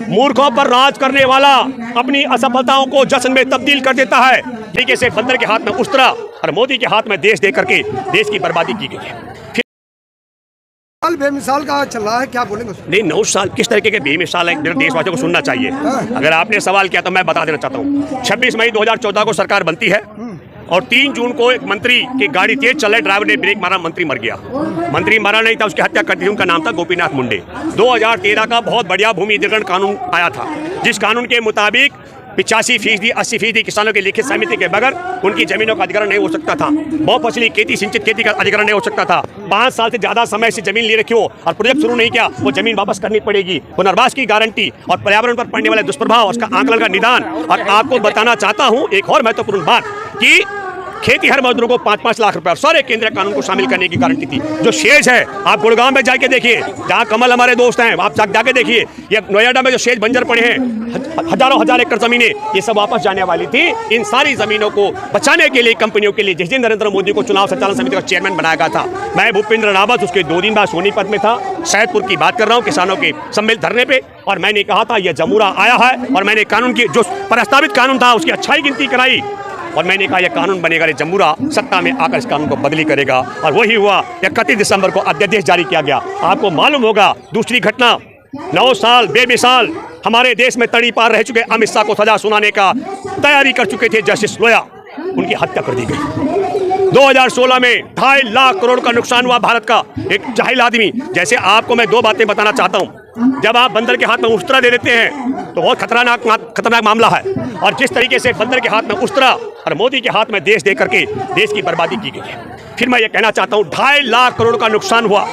मूर्खों पर राज करने वाला अपनी असफलताओं को जश्न में तब्दील कर देता है। तरीके से बंदर के हाथ में उस्तरा और मोदी के हाथ में देश दे करके देश की बर्बादी की गई है। बेमिसाल का चल रहा है, क्या बोलेंगे? नहीं, 9 साल किस तरीके के बेमिसाल है, मेरे देशवासियों को सुनना चाहिए। अगर आपने सवाल किया तो मैं बता देना चाहता हूँ। 26 मई 2014 को सरकार बनती है और 3 जून को एक मंत्री की गाड़ी तेज चले, ड्राइवर ने ब्रेक मारा, मंत्री मर गया। मंत्री मरा नहीं था, उसकी हत्या कर दी थी। उनका नाम था गोपीनाथ मुंडे। 2013 का बहुत बढ़िया भूमि अधिग्रहण कानून आया था, जिस कानून के मुताबिक 85%, 80% किसानों की लिखित सहमति के बगैर उनकी जमीनों का अधिग्रहण नहीं हो सकता था। बहुफसली खेती, सिंचित खेती का अधिग्रहण नहीं हो सकता था। 5 साल से ज्यादा समय से जमीन ले रखी हो और प्रोजेक्ट शुरू नहीं किया, वो जमीन वापस करनी पड़ेगी। पुनर्वास की गारंटी और पर्यावरण पर पड़ने वाले दुष्प्रभाव, उसका आंकलन का निदान। और आपको बताना चाहता हूँ एक और महत्वपूर्ण बात कि खेती हर मजदूरों को 5-5 लाख रुपए और सारे केंद्रीय कानून को शामिल करने की गारंटी थी। जो शेष है, आप गुड़गांव में जाके देखिए, जहाँ कमल हमारे दोस्त हैं, आप जाके देखिए, ये नोएडा में जो शेष बंजर पड़े हैं, हजारों हजार एकड़ जमीनें, ये सब वापस जाने वाली थी। इन सारी जमीनों को बचाने के लिए, कंपनियों के लिए, जिस दिन नरेंद्र मोदी को चुनाव संचालन समिति का चेयरमैन बनाया गया था, मैं भूपेंद्र रावत उसके 2 दिन बाद सोनीपत में था। सैदपुर की बात कर रहा हूँ, किसानों के सम्मिलित धरने पे, और मैंने कहा था यह जमूरा आया है और मैंने कानून की जो प्रस्तावित कानून था उसकी अच्छाई गिनती कराई और मैंने कहा यह कानून बनेगा, ये जमूरा सत्ता में आकर इस कानून को बदली करेगा। और वही हुआ। 31 दिसंबर को अध्यादेश जारी किया गया। आपको मालूम होगा दूसरी घटना, 9 साल बेमिसाल हमारे देश में तड़ी पार रह चुके अमित शाह को सजा सुनाने का तैयारी कर चुके थे जस्टिस लोया, उनकी हत्या कर दी गई। 2016 में 2.5 लाख करोड़ का नुकसान हुआ भारत का। एक जाहिल आदमी जैसे आपको मैं 2 बातें बताना चाहता हूँ। जब आप बंदर के हाथ में उस्तरा दे देते हैं तो बहुत खतरनाक मामला है। और जिस तरीके से बंदर के हाथ में उस्तरा और मोदी के हाथ में देश दे करके देश की बर्बादी की गई है। फिर मैं ये कहना चाहता हूँ 2.5 लाख करोड़ का नुकसान हुआ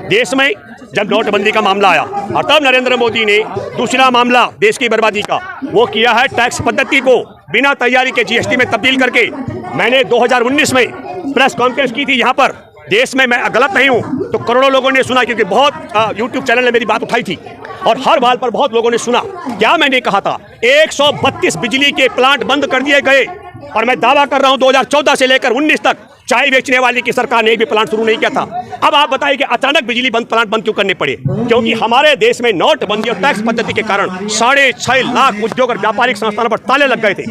देश में जब नोटबंदी का मामला आया। और तब नरेंद्र मोदी ने दूसरा मामला देश की बर्बादी का वो किया है, टैक्स पद्धति को बिना तैयारी के जीएसटी में तब्दील करके। मैंने 2019 में प्रेस कॉन्फ्रेंस की थी यहाँ पर, देश में मैं गलत नहीं हूँ तो करोड़ों लोगों ने सुना, क्योंकि बहुत यूट्यूब चैनल ने मेरी बात उठाई थी और हर बात पर बहुत लोगों ने सुना। क्या मैंने कहा था? 132 बिजली के प्लांट बंद कर दिए गए और मैं दावा कर रहा हूं 2014 से लेकर 19 तक चाय बेचने वाली की सरकार ने एक भी प्लांट शुरू नहीं किया था। अब आप बताइए कि अचानक बिजली प्लांट बंद क्यों करने पड़े? क्योंकि हमारे देश में नोटबंदी और टैक्स पद्धति के कारण 6.5 लाख उद्योग और व्यापारिक संस्थानों पर ताले लग गए थे।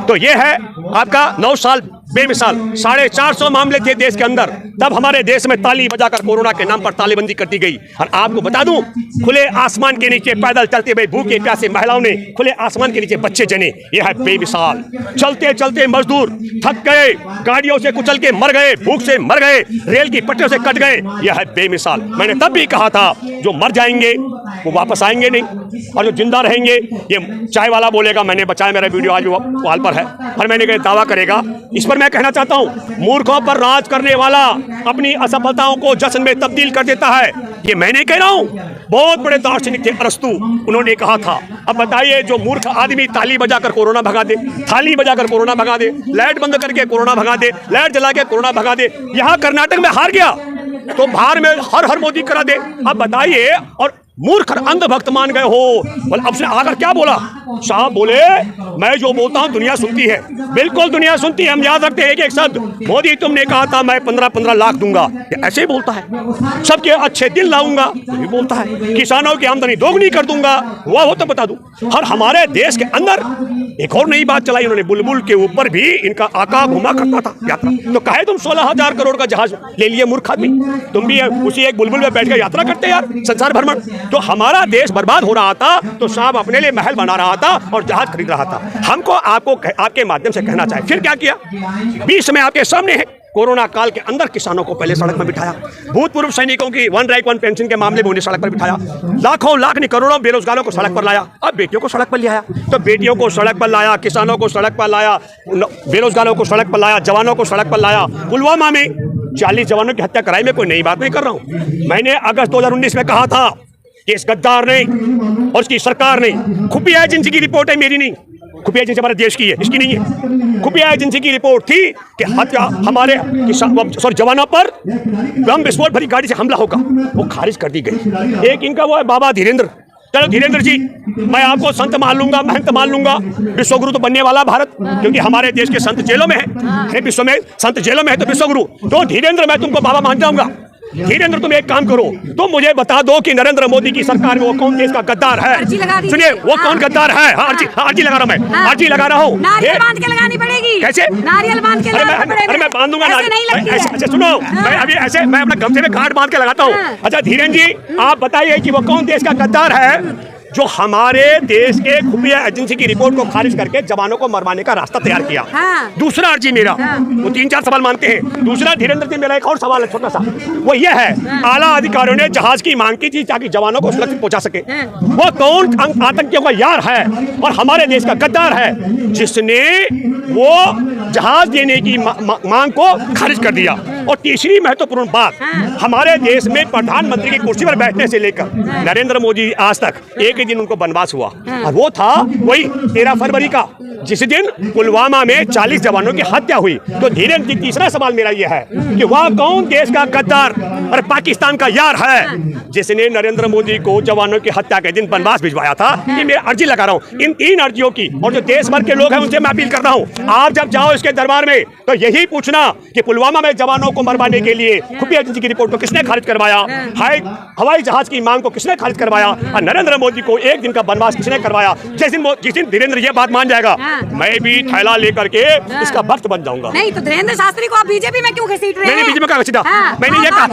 तो ये है आपका 9 साल बेमिसाल। 450 मामले थे देश के अंदर, तब हमारे देश में ताली बजाकर कोरोना के नाम पर तालेबंदी कर दी गई। और आपको बता दूं, खुले आसमान के नीचे पैदल चलते हुए भूखे प्यासे महिलाओं ने खुले आसमान के नीचे बच्चे जने। यह है बेमिसाल। चलते चलते मजदूर थक गए, गाड़ियों से कुचल के मर गए, भूख से मर गए, रेल की पटरियों से कट गए। यह है बेमिसाल। मैंने तब भी कहा था जो मर जाएंगे वो वापस आएंगे नहीं, और जो जिंदा रहेंगे, ये चाय वाला बोलेगा मैंने बचाया, मेरा वीडियो आज वाल पर है और मैंने कहा दावा करेगा। इस पर मैं कहना चाहता हूं, मूर्खों पर राज करने वाला अपनी असफलताओं को जश्न में तब्दील कर देता है। ये मैं नहीं कह रहा हूं, बहुत बड़े दार्शनिक थे अरस्तु, उन्होंने कहा था। अब बताइए, जो मूर्ख आदमी ताली बजाकर कोरोना भगा दे, थाली बजाकर कोरोना भगा दे, लाइट बंद करके कोरोना भगा दे, लाइट जला के कोरोना भगा दे, यहां कर्नाटक में हार गया तो बाहर में हर हर मोदी करा दे। अब बताइए, और मूर्ख अंधभक्त मान गए हो। बोले अब से आकर क्या बोला? साहब बोले मैं जो बोलता हूं दुनिया सुनती है। बिल्कुल दुनिया सुनती है, हम याद रखते हैं एक शब्द। मोदी तुमने कहा था मैं 15-15 लाख दूंगा, ये ऐसे ही बोलता है। सबके अच्छे दिन लाऊंगा, ये बोलता है। किसानों की आमदनी दोगुनी कर दूंगा, हुआ हो तो बता दूं। और हमारे देश के अंदर एक और नई बात चलाई उन्होंने, बुलबुल के ऊपर भी इनका आका घुमा करता था यात्रा। तो कहे तुम 16,000 करोड़ का जहाज ले लिए मूर्ख आदमी, तुम भी उसी एक बुलबुल में बैठ कर यात्रा करते यार, संसार भ्रमण। तो हमारा देश बर्बाद हो रहा था तो साहब अपने लिए महल बना रहा था और जहाज खरीद रहा था। हमको आपको आपके माध्यम से कहना चाहिए, फिर क्या किया? 20 में आपके सामने है, कोरोना काल के अंदर किसानों को पहले सड़क पर बिठाया, भूतपूर्व सैनिकों की 1 रैंक 1 पेंशन के मामले में उन्हें सड़क पर बिठाया, लाखों लाख नहीं करोड़ों बेरोजगारों को सड़क पर लाया। अब बेटियों को सड़क पर ले आया, तो बेटियों को सड़क पर लाया, किसानों को सड़क पर लाया, बेरोजगारों को सड़क पर लाया, जवानों को सड़क पर लाया। पुलवामा में 40 जवानों की हत्या कराई, मैं कोई नई बात नहीं कर रहा हूं। मैंने अगस्त 2019 में कहा था कि इस गद्दार ने और इसकी सरकार ने, खुफिया एजेंसी की रिपोर्ट है, मेरी नहीं, खुफिया एजेंसी हमारे देश की है, इसकी नहीं है। खुफिया एजेंसी की रिपोर्ट थी कि हत्या हमारे जवानों पर बम विस्फोट भरी गाड़ी से हमला होगा, वो खारिज कर दी गई। एक इनका वो है बाबा धीरेन्द्र। चलो धीरेन्द्र जी, मैं आपको संत मान लूंगा, महंत मान लूंगा, विश्वगुरु तो बनने वाला भारत, क्योंकि हमारे देश के संत जेलों में है, विश्व में संत जेलों में है तो विश्वगुरु। तो धीरेन्द्र मैं तुमको बाबा मान जाऊंगा, धीरेन्द्र तुम एक काम करो, तुम मुझे बता दो कि नरेंद्र मोदी की सरकार में वो कौन देश का गद्दार है। सुनिए, वो कौन गद्दार है? अर्जी लगा रहा हूँ मैं, अर्जी लगा रहा हूँ। नारियल बांध के लगानी पड़ेगी। कैसे? नारियल बांध के लगानी पड़ेगी। अरे मैं बांध दूंगा नारियल। ऐसे सुनो, मैं अभी ऐसे मैं अपना गमछे में गांठ बांध के लगाता हूँ। अच्छा धीरेन्द्र जी, आप बताइए कि वो कौन देश का गद्दार है जो हमारे देश के खुफिया एजेंसी की रिपोर्ट को खारिज करके जवानों को मरवाने का रास्ता तैयार किया। दूसरा अर्जी मेरा, वो 3-4 सवाल मानते हैं। दूसरा धीरेन्द्र जी, मेरा एक और सवाल है छोटा सा, वो ये है, आला अधिकारियों ने जहाज की मांग की थी ताकि जवानों को सुरक्षित पहुंचा सके। वो कौन आतंकियों का यार है और हमारे देश का गद्दार है जिसने वो जहाज देने की मांग को खारिज कर दिया? और तीसरी महत्वपूर्ण बात, हमारे देश में प्रधानमंत्री की कुर्सी पर बैठने से लेकर नरेंद्र मोदी आज तक एक दिन उनको वनवास हुआ, और वो था वही 13 फरवरी का, जिस दिन पुलवामा में 40 जवानों की हत्या हुई। तो धीरेन्द्र जी, तीसरा सवाल मेरा यह है कि वह कौन देश का गद्दार और पाकिस्तान का यार है जिसने नरेंद्र मोदी को जवानों की हत्या के दिन वनवास भिजवाया था? ये मैं अर्जी लगा रहा हूँ इन 3 अर्जियों की, और जो देश भर के लोग हैं उनसे मैं अपील कर रहा हूँ, आप जब जाओ इसके दरबार में तो यही पूछना कि पुलवामा में जवानों को मरवाने के लिए खुफिया एजेंसी की रिपोर्ट को किसने खारिज करवाया, हवाई जहाज की मांग को किसने खारिज करवाया, और नरेंद्र मोदी को एक दिन का वनवास किसने करवाया? जिस दिन धीरेन्द्र ये बात मान जाएगा, मैं भी थैला लेकर के इसका भक्त बन जाऊंगा। नहीं तो धीरेन्द्र शास्त्री को आप बीजेपी में क्यों घसीट रहे हैं? नहीं, बीजेपी में क्या घसीटा? मैंने ये कहा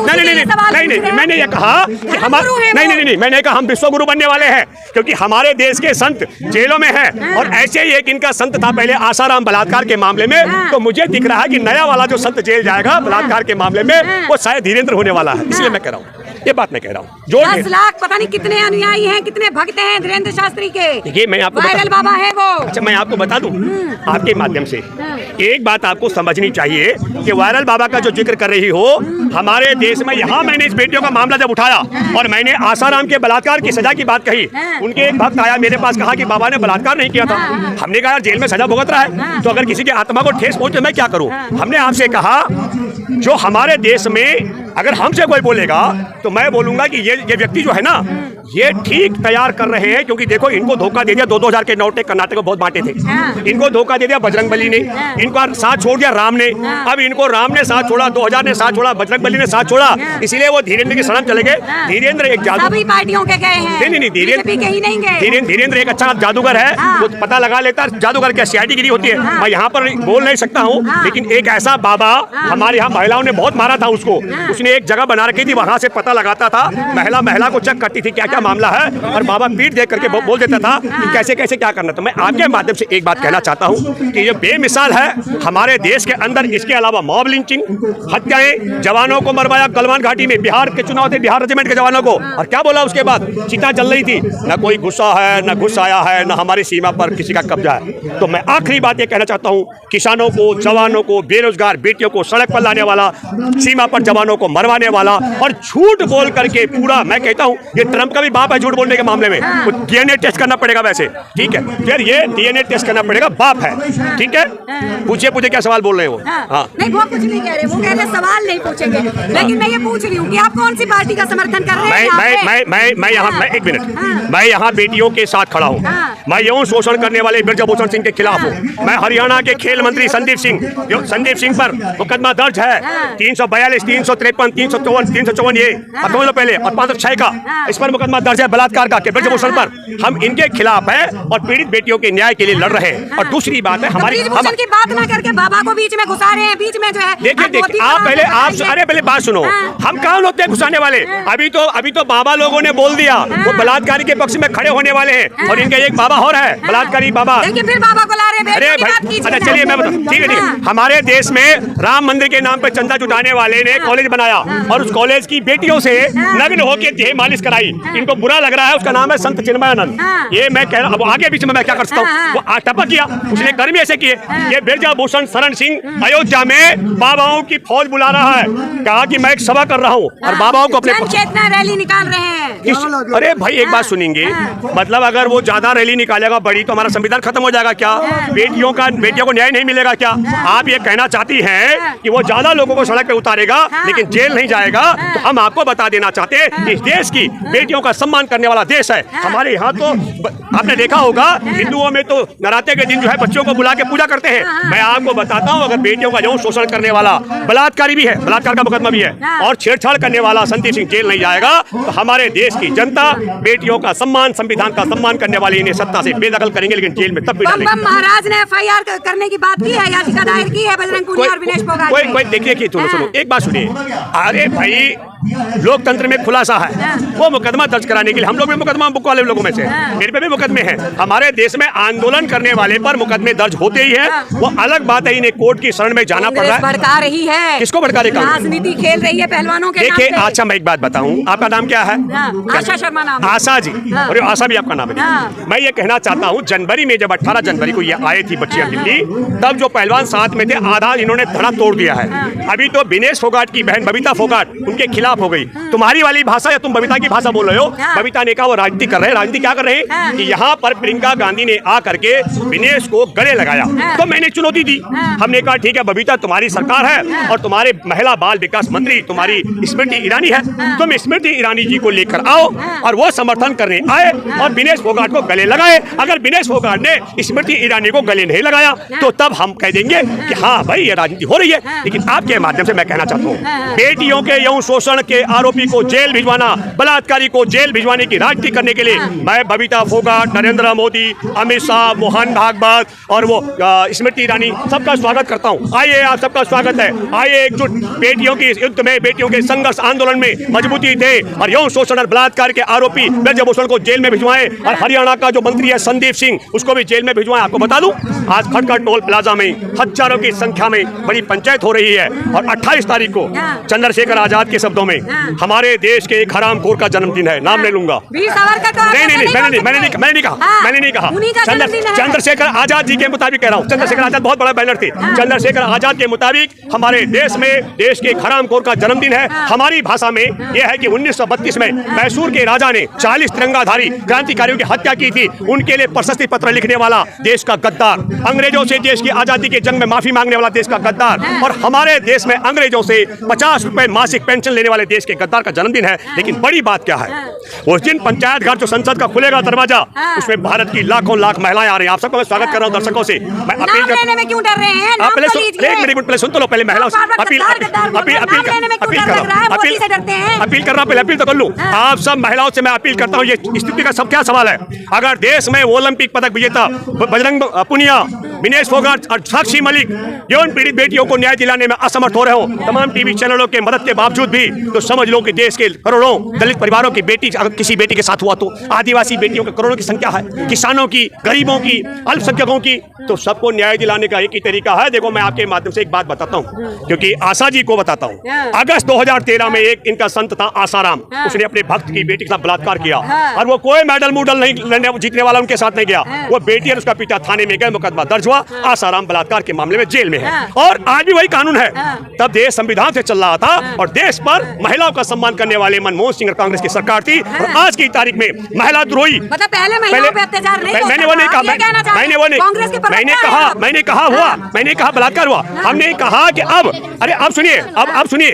नहीं, मैंने ये कहा कि हम नहीं, मैंने कहा हम विश्व गुरु बनने वाले हैं, क्योंकि हमारे देश के संत जेलों में हैं। और ऐसे ही एक इनका संत था पहले आसाराम बलात्कार के मामले में, तो मुझे दिख रहा है कि नया वाला जो संत जेल जाएगा बलात्कार के मामले में, वो शायद धीरेन्द्र होने वाला है। इसलिए मैं कह रहा हूँ, ये बात मैं कह रहा हूँ। 10 लाख पता नहीं कितने अनुयायी हैं, कितने भक्त हैं धीरेन्द्र शास्त्री के। देखिए, मैं आपको वायरल बाबा है वो। अच्छा, मैं आपको बता दूं आपके माध्यम से, एक बात आपको समझनी चाहिए कि वायरल बाबा का जो जिक्र कर रही हो, हमारे देश में यहाँ मैंने इस बेटियों का मामला जब उठाया और मैंने आसाराम के बलात्कार की सजा की बात कही, उनके एक भक्त आया मेरे पास, कहा कि बाबा ने बलात्कार नहीं किया था। हमने कहा यार जेल में सजा भुगत रहा है, तो अगर किसी के आत्मा को ठेस पहुंचे मैं क्या करूं? हमने आपसे कहा जो हमारे देश में अगर हमसे कोई बोलेगा तो मैं बोलूंगा कि ये व्यक्ति जो है ना, ये ठीक तैयार कर रहे हैं, क्योंकि देखो इनको धोखा दे दिया 2-2000 के नोट कर्नाटक में बहुत बांटे थे, इनको धोखा दे दिया बजरंगबली ने, इनको साथ छोड़ दिया राम ने, अब इनको राम ने साथ छोड़ा, 2000 ने साथ छोड़ा, बजरंगबली ने साथ छोड़ा, इसीलिए वो धीरेन्द्र की शरण चले गए। धीरेन्द्र एक सभी पार्टियों के गए हैं। नहीं, धीरेन्द्र एक अच्छा जादूगर है, वो पता लगा लेता है जादूगर क्या सीआईडी गिरी होती है। मैं यहाँ पर बोल नहीं सकता हूँ, लेकिन एक ऐसा बाबा हमारे यहाँ महिलाओं ने बहुत मारा था उसको, उसने एक जगह बना रखी थी, वहां से पता लगाता था, महिला को चेक करती थी क्या क्या मामला है, और बाबा पीठ देख करके बोल देता था कि कैसे कैसे क्या करना। तो मैं आपके माध्यम से एक बात कहना चाहता हूं कि ये बेमिसाल है हमारे देश के अंदर। इसके अलावा मॉब लिंचिंग, हत्याएं, जवानों को मरवाया गलवान घाटी में, बिहार के चुनाव थे, बिहार रेजिमेंट के जवानों को, और क्या बोला उसके बाद? चिता जल रही थी, न कोई गुस्सा है, न घुस आया है, न हमारी सीमा पर किसी का कब्जा है। तो मैं आखिरी बात ये कहना चाहता हूँ, किसानों को, जवानों को, बेरोजगार बेटियों को सड़क पर लाने वाला, सीमा पर जवानों को मरवाने वाला और झूठ बोल करके पूरा, मैं कहता हूं ये ट्रंप का भी बाप है झूठ बोलने के मामले में, तो डीएनए टेस्ट करना पड़ेगा वैसे, ठीक है? फिर ये डीएनए टेस्ट करना पड़ेगा, बाप है, ठीक है? पूछे क्या सवाल बोल रहे हो? हाँ, नहीं वो कुछ नहीं कह रहे, वो कह रहे सवाल नहीं पूछेंगे, लेकिन मैं ये पूछ रही हूँ कि आप कौन सी पार्टी का समर्थन कर रहे हैं? मैं यहाँ एक मिनट, मैं यहाँ बेटियों के साथ खड़ा हूँ, मैं यौन शोषण करने वाले ब्रजभूषण सिंह के खिलाफ हूँ। मैं हरियाणा के खेल मंत्री संदीप सिंह पर मुकदमा दर्ज है 342, 353, 354 ये समझ लो पहले, और 506 का इस पर मुकदमा दर्ज है बलात्कार का ब्रजभूषण पर। हम इनके खिलाफ हैं और पीड़ित बेटियों के न्याय के लिए लड़ रहे हैं। और दूसरी बात है हमारी की बात ना करके बाबा को बीच में घुसा रहे हैं, बीच में जो है। देखिए आप पहले बात सुनो, हम कौन होते हैं घुसाने वाले? अभी तो बाबा लोगों ने बोल दिया वो बलात्कारी के पक्ष में खड़े होने वाले हैं, और इनका एक बाबा और है बलात्कारी बाबा। फिर बाबा को ला रहे हैं। अरे भाई, अच्छा चलिए मैं बताऊं, ठीक है। हमारे देश में राम मंदिर के नाम पर चंदा जुटाने वाले ने कॉलेज बनाया और उस कॉलेज की बेटियों से नग्न होकर देह मालिश कराई। इनको बुरा लग रहा है, उसका नाम है संत चिन्मयानंद। ये मैं कह रहा हूँ, अब आगे बीच में मैं क्या कर सकता हूँ? वो टपक किया, उसने कर्म ऐसे किए। ये ब्रजभूषण शरण सिंह अयोध्या में बाबाओं की फौज बुला रहा है, कहा कि मैं एक सभा कर रहा हूँ और बाबाओं को अपने चेतना रैली निकाल रहे हैं। अरे भाई एक बात सुनेंगे, मतलब अगर वो ज्यादा रैली निकालेगा बड़ी तो हमारा संविधान खत्म हो जाएगा क्या? बेटियों को न्याय नहीं मिलेगा क्या? आप ये कहना चाहती हैं कि वो ज्यादा लोगों को सड़क पे उतारेगा लेकिन जेल नहीं जाएगा? तो हम आपको बता देना चाहते हैं कि इस देश की बेटियों का सम्मान करने वाला देश है। हमारे यहाँ तो आपने देखा होगा, हिंदुओं में तो नराते के दिन जो है बच्चों को बुला के पूजा करते हैं। मैं आपको बताता हूँ, अगर बेटियों का यौन शोषण करने वाला बलात्कारी भी है, बलात्कार का मुकदमा भी है, और छेड़छाड़ करने वाला संदीप सिंह जेल नहीं जाएगा, तो हमारे देश की जनता बेटियों का सम्मान, संविधान का सम्मान करने वाले इन्हें सत्ता से बेदखल करेंगे, लेकिन जेल में तब भी डालेंगे। महाराज ने FIR करने की बात की है, याचिका दायर की है बजरंग पुनिया और विनेश फोगाट ने। कोई देखिए, सुनो एक बात सुनिए। अरे भाई, लोकतंत्र में खुलासा है, वो मुकदमा दर्ज कराने के लिए हम लोग भी मुकदमा बुक वाले लोगों में से, मेरे पे भी मुकदमे हैं। हमारे देश में आंदोलन करने वाले पर मुकदमे दर्ज होते ही हैं। वो अलग बात है, इन्हें कोर्ट की शरण में जाना पड़ रहा है। भड़का रही है, किसको भड़का रही है? राजनीति खेल रही है पहलवानों के नाम पे। देखिए, अच्छा मैं एक बात बताऊं, आपका नाम क्या है? आशा शर्मा नाम। आशा जी, और आशा भी आपका नाम है। मैं ये कहना चाहता हूं, जनवरी में जब 18 जनवरी को ये आए थी बच्चियां दिल्ली, तब जो पहलवान साथ में थे, आधा इन्होंने धड़ा तोड़ दिया है। अभी तो विनेश फोगाट की बहन बबीता फोगाट उनके खिलाफ हो गई। तुम्हारी वाली भाषा या तुम बबीता की भाषा बोल रहे हो? बबीता ने कहा वो राजनीति कर रहे हैं। राजनीति क्या कर रहे हैं कि यहाँ पर प्रियंका गांधी ने आ करके विनेश को गले लगाया, तो मैंने चुनौती दी। हमने कहा ठीक है बबीता, तुम्हारी सरकार है और तुम्हारे महिला बाल विकास मंत्री तुम्हारी स्मृति ईरानी है, तुम स्मृति ईरानी जी को लेकर आओ, और वो समर्थन करने आए और विनेश फोगाट को गले लगाए। अगर विनेश फोगाट ने स्मृति ईरानी को गले नहीं लगाया तो तब हम कह देंगे कि हाँ भाई ये राजनीति हो रही है। लेकिन आपके माध्यम से मैं कहना चाहता हूँ, बेटियों के यौन शोषण के आरोपी को जेल भिजवाना, बलात्कारी को जेल भिजवाने की राजनीति करने के लिए मैं बबीता फोगाट, नरेंद्र मोदी, अमित शाह, मोहन भागवत और वो स्मृति ईरानी सबका स्वागत करता हूँ। आइए, आप सबका स्वागत है। आइए एकजुट, बेटियों की युद्ध में, बेटियों के संघर्ष आंदोलन में मजबूती थे और यौन शोषण और बलात्कार के आरोपी ब्रजभूषण को जेल में भिजवाएं, और हरियाणा का जो मंत्री है संदीप सिंह, उसको भी जेल में भिजवाएं। आपको बता दूं, आज खटखट टोल प्लाजा में हजारों की संख्या में बड़ी पंचायत हो रही है, और 28 तारीख को चंद्रशेखर आजाद के शब्दों में हमारे देश के एक हरामखोर का जन्मदिन है। नाम ले लूंगा। नहीं, मैंने नहीं कहा। चंद्रशेखर आजाद जी के मुताबिक कह रहा हूँ। चंद्रशेखर आजाद बहुत बड़ा बैनर थे। चंद्रशेखर आजाद के मुताबिक हमारे देश में देश के हरामखोर का जन्मदिन है। हमारी भाषा में यह है कि 1932 में मैसूर के राजा ने 40 तिरंगाधारी क्रांतिकारियों की हत्या की थी। उनके लिए प्रशस्ति पत्र लिखने वाला देश का गद्दार, अंग्रेजों से देश की आजादी के जंग में माफी मांगने वाला देश का गद्दार, और हमारे देश में अंग्रेजों से 50 रुपए मासिक पेंशन लेने वाले देश के गद्दार का जन्मदिन है। लेकिन बड़ी बात क्या है, उस दिन पंचायत घर जो संसद का खुलेगा दरवाजा, उसमें भारत की लाखों लाख महिलाएं आ रही हैं। आप सबका मैं स्वागत कर रहा हूं दर्शकों से। मैं अपील कर, में क्यों डर रहे हैं? आप पहले पहले सुन तो लो, पहले महिलाओं से अपील कर रहा, पहले अपील तो कर लूं। आप सब महिलाओं से मैं अपील करता हूं, ये स्थिति का सब क्या सवाल है। अगर देश में ओलंपिक पदक विजेता बजरंग पुनिया, विनेश फोगाट और साक्षी मलिक यौन पीड़ित बेटियों को न्याय दिलाने में असमर्थ हो रहे हो, तमाम टीवी चैनलों के मदद के बावजूद भी, तो समझ लो कि देश के करोड़ों दलित परिवारों की बेटी अगर किसी बेटी के साथ हुआ, तो आदिवासी बेटियों के करोड़ों की संख्या है, किसानों की, गरीबों की, अल्पसंख्यकों की, तो सबको न्याय दिलाने का एक ही तरीका है। देखो, मैं आपके माध्यम से एक बात बताता हूँ, क्योंकि आशा जी को बताता हूँ। अगस्त 2013 में एक इनका संत था आसाराम, उसने अपने भक्त की बेटी के साथ बलात्कार किया, और वो कोई मेडल मूडल नहीं जीतने वाला उनके साथ नहीं गया। वो बेटी और उसका पिता थाने में गए, मुकदमा दर्ज हुआ, आसाराम बलात्कार के मामले में जेल में है, और आज भी वही कानून है। तब देश संविधान से चल रहा था, और देश पर महिलाओं का सम्मान करने वाले मनमोहन सिंह और कांग्रेस की सरकार थी, और आज की तारीख में महिला द्रोही, मतलब पहले महिलाओं पे अत्याचार नहीं होता, मैंने वो नहीं कहा, मैंने कहा हुआ, मैंने कहा बलात्कार हुआ, हमने कहा कि अब, अरे अब सुनिए, अब सुनिए,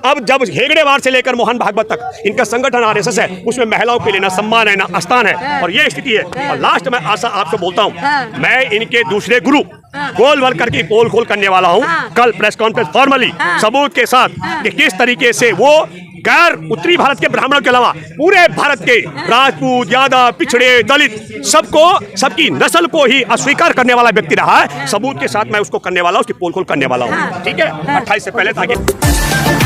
अब जब हेगड़ेवार से लेकर मोहन भागवत तक इनका संगठन आरएसएस है, उसमें महिलाओं के लिए ना सम्मान है ना स्थान है, और ये स्थिति है। और लास्ट में आशा आपसे बोलता हूँ, मैं इनके दूसरे गुरु गोलवलकर की पोल खोल करने वाला हूँ कल प्रेस कॉन्फ्रेंस फॉर्मली सबूत के साथ, कि किस तरीके से वो गैर उत्तरी भारत के ब्राह्मणों के अलावा पूरे भारत के राजपूत, यादव, पिछड़े, दलित सबको, सबकी नस्ल को ही अस्वीकार करने वाला व्यक्ति रहा है। सबूत के साथ मैं उसको करने वाला हूँ, उसकी पोल खोल करने वाला हूँ। ठीक है, 28 से पहले ताकि